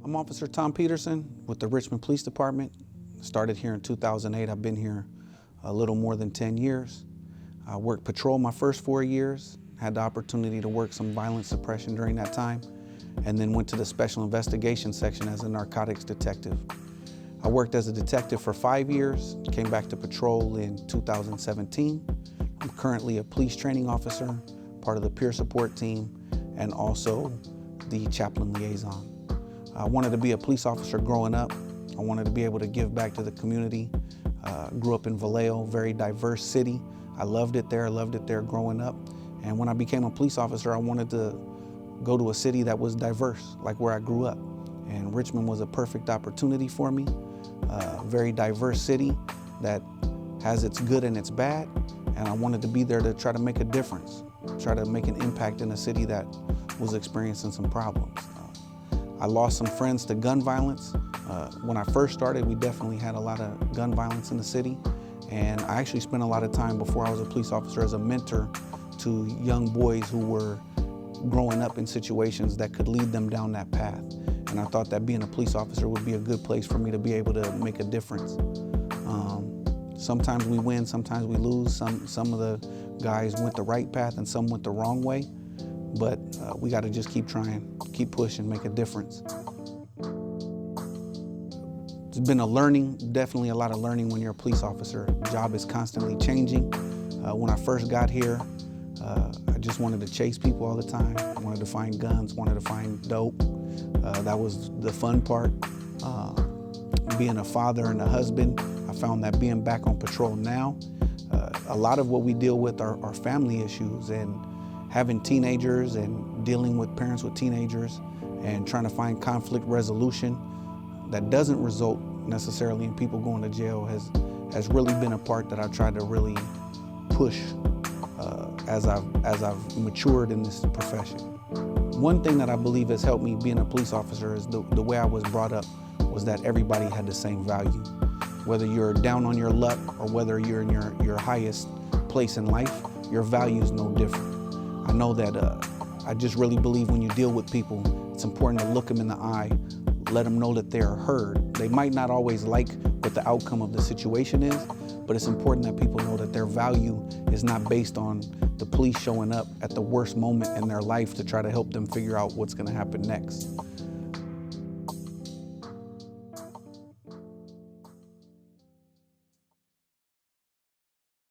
I'm Officer Tom Peterson with the Richmond Police Department. Started here in 2008. I've been here a little more than 10 years. I worked patrol my first 4 years, had the opportunity to work some violence suppression during that time, and then went to the Special Investigations section as a narcotics detective. I worked as a detective for 5 years, came back to patrol in 2017. I'm currently a police training officer, part of the peer support team, and also the chaplain liaison. I wanted to be a police officer growing up. I wanted to be able to give back to the community. Grew up in Vallejo, very diverse city. I loved it there growing up. And when I became a police officer, I wanted to go to a city that was diverse, like where I grew up. And Richmond was a perfect opportunity for me. Very diverse city that has its good and its bad. And I wanted to be there to try to make a difference, try to make an impact in a city that was experiencing some problems. I lost some friends to gun violence. When I first started, we definitely had a lot of gun violence in the city. And I actually spent a lot of time before I was a police officer as a mentor to young boys who were growing up in situations that could lead them down that path. And I thought that being a police officer would be a good place for me to be able to make a difference. Sometimes we win, sometimes we lose. Some of the guys went the right path and some went the wrong way. But we got to just keep trying, keep pushing, make a difference. It's been a learning, definitely a lot of learning when you're a police officer. The job is constantly changing. When I first got here, I just wanted to chase people all the time. I wanted to find guns, wanted to find dope. That was the fun part. Being a father and a husband, I found that being back on patrol now, a lot of what we deal with are family issues, and having teenagers and dealing with parents with teenagers and trying to find conflict resolution that doesn't result necessarily in people going to jail has really been a part that I've tried to really push as I've matured in this profession. One thing that I believe has helped me being a police officer is the way I was brought up was that everybody had the same value. Whether you're down on your luck or whether you're in your highest place in life, your value is no different. I know that I just really believe when you deal with people, it's important to look them in the eye, let them know that they're heard. They might not always like what the outcome of the situation is, but it's important that people know that their value is not based on the police showing up at the worst moment in their life to try to help them figure out what's going to happen next.